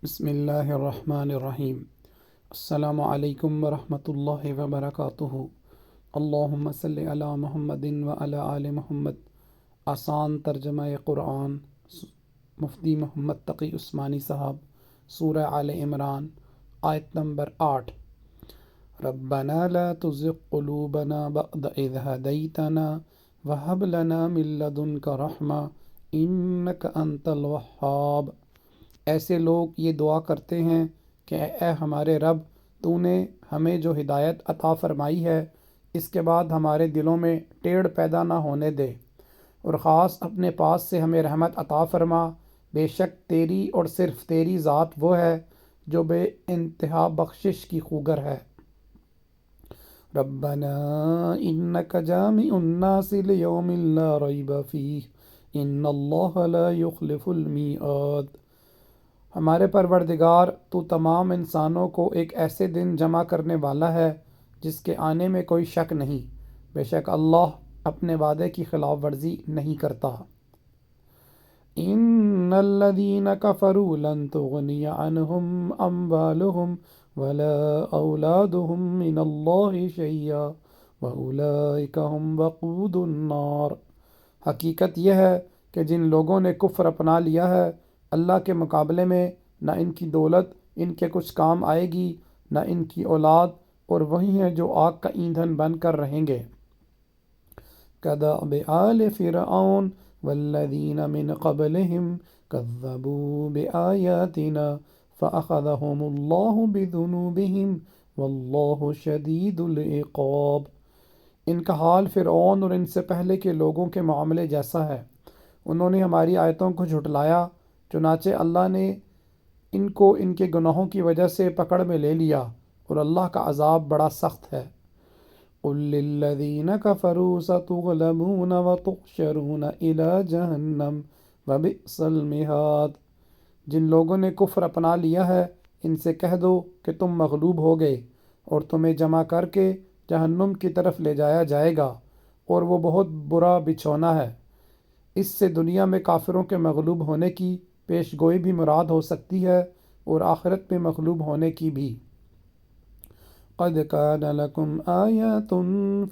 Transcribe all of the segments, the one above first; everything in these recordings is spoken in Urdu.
بسم اللہ الرحمن الرحیم۔ السلام علیکم ورحمۃ اللہ وبرکاتہ۔ اللہم صلی علی محمد وعلی آل محمد۔ آسان ترجمہ قرآن، مفتی محمد تقی عثمانی صاحب، سورہ آل عمران، آیت نمبر 8۔ ربنا لا تزغ قلوبنا بعد اذ ہدیتنا وہب لنا من لدنک رحمہ انک انت الوہاب۔ ایسے لوگ یہ دعا کرتے ہیں کہ اے ہمارے رب، تو نے ہمیں جو ہدایت عطا فرمائی ہے اس کے بعد ہمارے دلوں میں ٹیڑھ پیدا نہ ہونے دے، اور خاص اپنے پاس سے ہمیں رحمت عطا فرما۔ بے شک تیری اور صرف تیری ذات وہ ہے جو بے انتہا بخشش کی خوگر ہے۔ ربنا انک جامع الناس لیوم لا ریب فیہ ان اللہ لا یخلف المیعاد۔ ہمارے پروردگار، تو تمام انسانوں کو ایک ایسے دن جمع کرنے والا ہے جس کے آنے میں کوئی شک نہیں۔ بے شک اللہ اپنے وعدے کی خلاف ورزی نہیں کرتا۔ ان الذین کفروا لن تغنی عنہم اموالہم ولا اولادہم من اللہ شیئا واولئک ہم وقود النار۔ حقیقت یہ ہے کہ جن لوگوں نے کفر اپنا لیا ہے، اللہ کے مقابلے میں نہ ان کی دولت ان کے کچھ کام آئے گی، نہ ان کی اولاد، اور وہی ہیں جو آگ کا ایندھن بن کر رہیں گے۔ كدأب آل فرعون والذین من قبلهم كذبوا بآیاتنا فأخذهم اللہ بذنوبهم واللہ شدید العقاب۔ ان کا حال فرعون اور ان سے پہلے کے لوگوں کے معاملے جیسا ہے۔ انہوں نے ہماری آیتوں کو جھٹلایا، چنانچہ اللہ نے ان کو ان کے گناہوں کی وجہ سے پکڑ میں لے لیا، اور اللہ کا عذاب بڑا سخت ہے۔ قل للذین کفروا ستغلبون وتحشرون الی جہنم وبئس المہاد۔ جن لوگوں نے کفر اپنا لیا ہے ان سے کہہ دو کہ تم مغلوب ہو گئے، اور تمہیں جمع کر کے جہنم کی طرف لے جایا جائے گا، اور وہ بہت برا بچھونا ہے۔ اس سے دنیا میں کافروں کے مغلوب ہونے کی پیش گوئی بھی مراد ہو سکتی ہے، اور آخرت میں مغلوب ہونے کی بھی۔ قد کان لکم آیات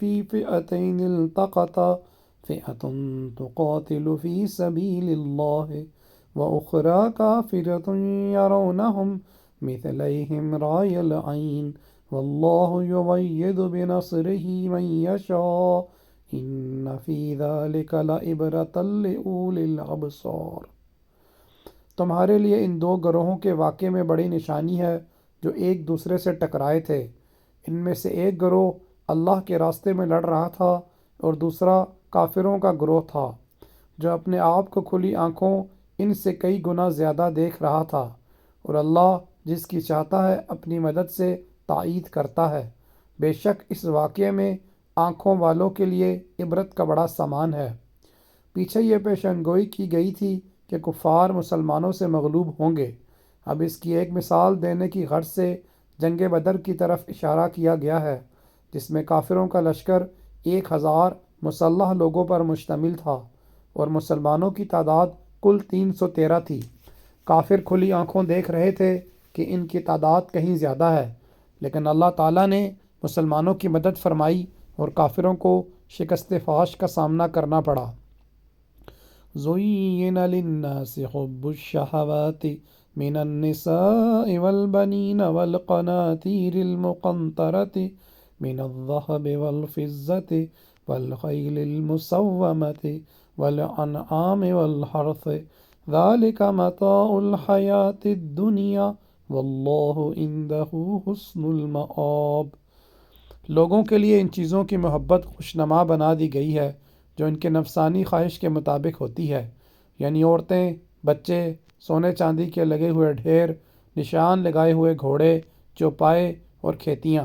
فی فئتین التقطا فئة تقاتل فی سبیل اللہ واخری کافرة یرونہم مثلیہم رای العین واللہ یؤید بنصرہ من یشاء ان فی ذلک لعبرۃ لأولی الابصار۔ تمہارے لیے ان دو گروہوں کے واقعے میں بڑی نشانی ہے جو ایک دوسرے سے ٹکرائے تھے۔ ان میں سے ایک گروہ اللہ کے راستے میں لڑ رہا تھا، اور دوسرا کافروں کا گروہ تھا جو اپنے آپ کو کھلی آنکھوں ان سے کئی گنا زیادہ دیکھ رہا تھا، اور اللہ جس کی چاہتا ہے اپنی مدد سے تائید کرتا ہے۔ بے شک اس واقعے میں آنکھوں والوں کے لیے عبرت کا بڑا سامان ہے۔ پیچھے یہ پیشن گوئی کی گئی تھی کہ کفار مسلمانوں سے مغلوب ہوں گے۔ اب اس کی ایک مثال دینے کی غرض سے جنگ بدر کی طرف اشارہ کیا گیا ہے، جس میں کافروں کا لشکر 1000 مسلح لوگوں پر مشتمل تھا، اور مسلمانوں کی تعداد کل 313 تھی۔ کافر کھلی آنکھوں دیکھ رہے تھے کہ ان کی تعداد کہیں زیادہ ہے، لیکن اللہ تعالیٰ نے مسلمانوں کی مدد فرمائی اور کافروں کو شکست فاش کا سامنا کرنا پڑا۔ زُيِّنَ لِلنَّاسِ حُبُّ الشَّهَوَاتِ مِنَ النِّسَاءِ وَالْبَنِينَ وَالْقَنَاطِيرِ الْمُقَنطَرَةِ مِنَ الذَّهَبِ وَالْفِضَّةِ وَالْخَيْلِ الْمُسَوَّمَةِ وَالْأَنْعَامِ وَالْحَرْثِ ذَلِكَ مَتَاعُ الْحَيَاةِ الدُّنْيَا وَاللَّهُ عِندَهُ حُسْنُ الْمَآبِ۔ لوگوں کے لیے ان چیزوں کی محبت خوشنما بنا دی گئی ہے جو ان کے نفسانی خواہش کے مطابق ہوتی ہے، یعنی عورتیں، بچے، سونے چاندی کے لگے ہوئے ڈھیر، نشان لگائے ہوئے گھوڑے، چوپائے اور کھیتیاں۔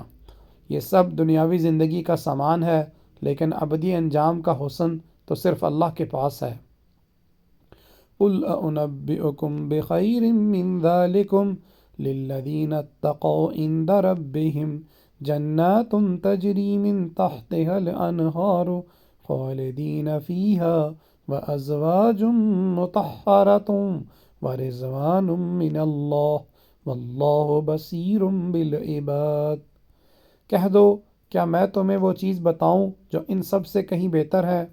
یہ سب دنیاوی زندگی کا سامان ہے، لیکن ابدی انجام کا حسن تو صرف اللہ کے پاس ہے۔ قُلْ أَنُبِّئُكُمْ بِخَيْرٍ مِّن ذَلِكُمْ لِلَّذِينَ اتَّقَوْا عِندَ رَبِّهِمْ جَنَّاتٌ تَجْرِي مِن تَحْتِهَا الْأَنْهَارُ خالدین فیہا وازواج مطہرۃ ورضوان من اللہ واللہ بصیر بالعباد۔ کہہ دو کیا میں تمہیں وہ چیز بتاؤں جو ان سب سے کہیں بہتر ہے؟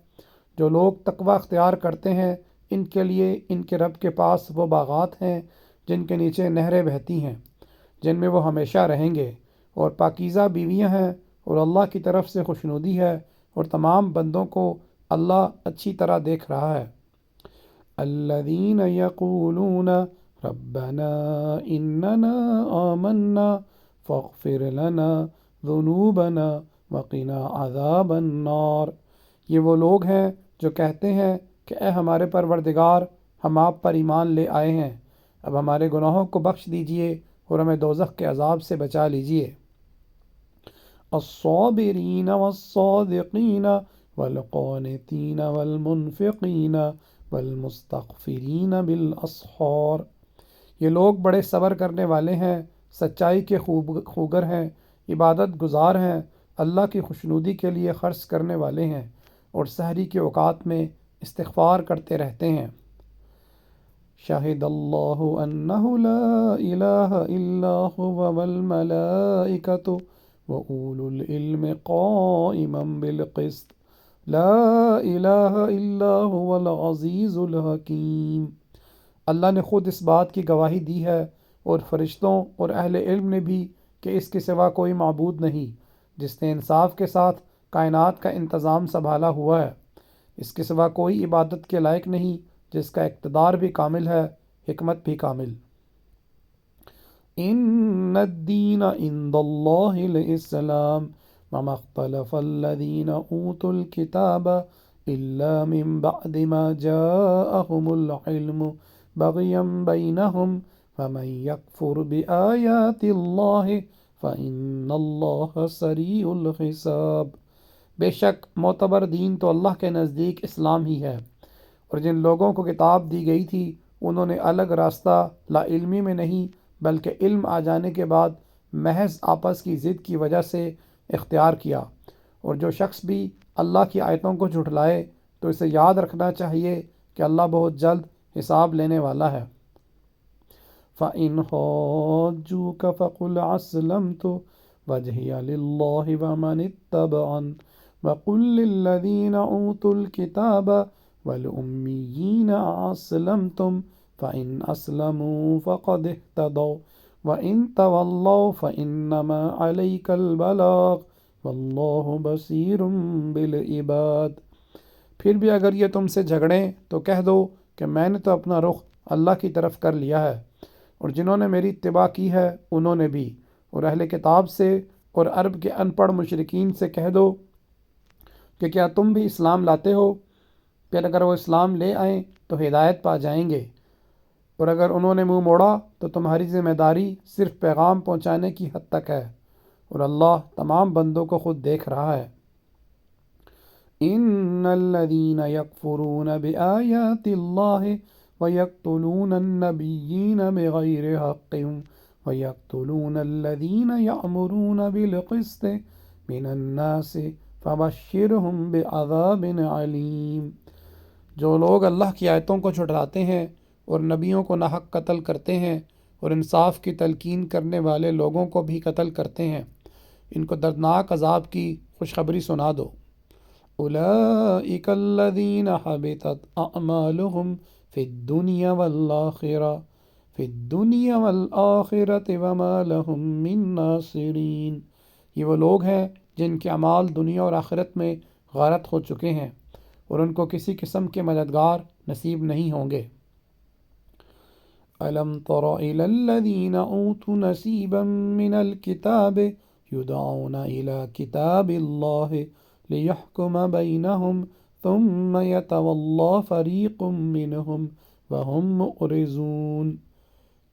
جو لوگ تقوی اختیار کرتے ہیں ان کے لیے ان کے رب کے پاس وہ باغات ہیں جن کے نیچے نہریں بہتی ہیں، جن میں وہ ہمیشہ رہیں گے، اور پاکیزہ بیویاں ہیں، اور اللہ کی طرف سے خوشنودی ہے، اور تمام بندوں کو اللہ اچھی طرح دیکھ رہا ہے۔ الذین یقولون ربنا اننا آمنا فاغفر لنا ذنوبنا وقنا عذاب النار۔ یہ وہ لوگ ہیں جو کہتے ہیں کہ اے ہمارے پروردگار، ہم آپ پر ایمان لے آئے ہیں، اب ہمارے گناہوں کو بخش دیجئے اور ہمیں دوزخ کے عذاب سے بچا لیجئے۔ الصابرین والصادقین والقانتین والمنفقین والمستغفرین بالاسحار۔ یہ لوگ بڑے صبر کرنے والے ہیں، سچائی کے خوگر ہیں، عبادت گزار ہیں، اللہ کی خوشنودی کے لیے خرچ کرنے والے ہیں، اور سحری کے اوقات میں استغفار کرتے رہتے ہیں۔ شہد اللہ انہ لا الہ الا هو والملائکۃ وأولو العلم قائما بالقسط لا الہ الا هو العزیز الحکیم۔ اللہ نے خود اس بات کی گواہی دی ہے، اور فرشتوں اور اہل علم نے بھی، کہ اس کے سوا کوئی معبود نہیں جس نے انصاف کے ساتھ کائنات کا انتظام سنبھالا ہوا ہے۔ اس کے سوا کوئی عبادت کے لائق نہیں جس کا اقتدار بھی کامل ہے، حکمت بھی کامل۔ ان الدین عند اللہ الاسلام وما اختلف الذین اوتوا الکتاب الا من بعد ما جاءهم العلم بغیا بینہم فمن یکفر بآیات اللہ فإن اللہ سریع الحساب۔ بے شک معتبر دین تو اللہ کے نزدیک اسلام ہی ہے، اور جن لوگوں کو کتاب دی گئی تھی انہوں نے الگ راستہ لا علمی میں نہیں بلکہ علم آ جانے کے بعد محض آپس کی ضد کی وجہ سے اختیار کیا، اور جو شخص بھی اللہ کی آیتوں کو جھٹلائے تو اسے یاد رکھنا چاہیے کہ اللہ بہت جلد حساب لینے والا ہے۔ فَإِنْ حَاجُّوكَ فَقُلْ أَسْلَمْتُ وَجْهِيَ لِلَّهِ وَمَنِ اتَّبَعَنِ وَقُلْ لِلَّذِينَ أُوتُوا الْكِتَابَ وَالْأُمِّيِّينَ أَسْلَمْتُمْ فَإِنْ أَسْلَمُوا فَقَدِ اهْتَدَوْا وَإِنْ تَوَلَّوْا فَإِنَّمَا عَلَيْكَ الْبَلَاغُ وَاللَّهُ بَصِيرٌ بِالْعِبَادِ۔ پھر بھی اگر یہ تم سے جھگڑیں تو کہہ دو کہ میں نے تو اپنا رخ اللہ کی طرف کر لیا ہے، اور جنہوں نے میری اتباع کی ہے انہوں نے بھی، اور اہل کتاب سے اور عرب کے ان پڑھ مشرکین سے کہہ دو کہ کیا تم بھی اسلام لاتے ہو؟ پھر اگر وہ اسلام لے آئیں تو ہدایت پا جائیں گے، اور اگر انہوں نے منہ موڑا تو تمہاری ذمہ داری صرف پیغام پہنچانے کی حد تک ہے، اور اللہ تمام بندوں کو خود دیکھ رہا ہے۔ ان الذین یکفرون بآیات اللہ ویقتلون النبیین بغیر حق ویقتلون الذین یأمرون بالقسط من الناس فبشرہم بعذاب علیم۔ جو لوگ اللہ کی آیتوں کو جھٹلاتے ہیں اور نبیوں کو ناحق قتل کرتے ہیں اور انصاف کی تلقین کرنے والے لوگوں کو بھی قتل کرتے ہیں، ان کو دردناک عذاب کی خوشخبری سنا دو۔ اولئک الذین حبطت اعمالہم فی الدنیا والآخرۃ وما لہم من ناصرین۔ یہ وہ لوگ ہیں جن کے اعمال دنیا اور آخرت میں غارت ہو چکے ہیں، اور ان کو کسی قسم کے مددگار نصیب نہیں ہوں گے۔ أَلَمْ تَرَ إِلَى الَّذِينَ أُوتُوا نَصِيبًا مِنَ الْكِتَابِ يُدْعَوْنَ إِلَى كِتَابِ اللَّهِ لِيَحْكُمَ بَيْنَهُمْ ثُمَّ يَتَوَلَّى فَرِيقٌ مِّنْهُمْ وَهُمْ مُعْرِضُونَ۔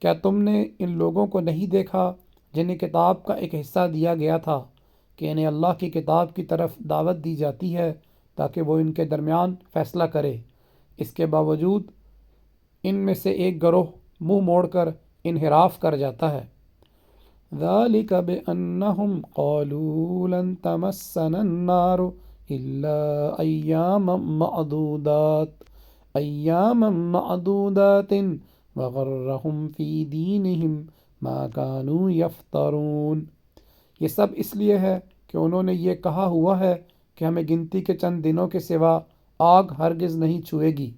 کیا تم نے ان لوگوں کو نہیں دیکھا جنہیں کتاب کا ایک حصہ دیا گیا تھا کہ انہیں اللہ کی کتاب کی طرف دعوت دی جاتی ہے تاکہ وہ ان کے درمیان فیصلہ کرے، اس کے باوجود ان میں سے ایک گروہ منہ موڑ کر انحراف کر جاتا ہے۔ ذَلِكَ بِأَنَّهُمْ قَالُوا لَن تَمَسَّنَا النَّارُ إِلَّا أَيَّامًا مَّعْدُودَاتٍ وغرهم في دینہم ما كانوا یفترون۔ یہ سب اس لیے ہے کہ انہوں نے یہ کہا ہوا ہے کہ ہمیں گنتی کے چند دنوں کے سوا آگ ہرگز نہیں چھوئے گی،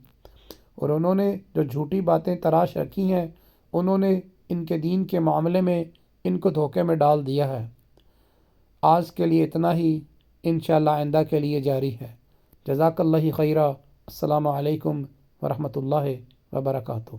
اور انہوں نے جو جھوٹی باتیں تراش رکھی ہیں انہوں نے ان کے دین کے معاملے میں ان کو دھوکے میں ڈال دیا ہے۔ آج کے لیے اتنا ہی، انشاءاللہ آئندہ کے لیے جاری ہے۔ جزاک اللہ خیرہ۔ السلام علیکم ورحمۃ اللہ وبرکاتہ۔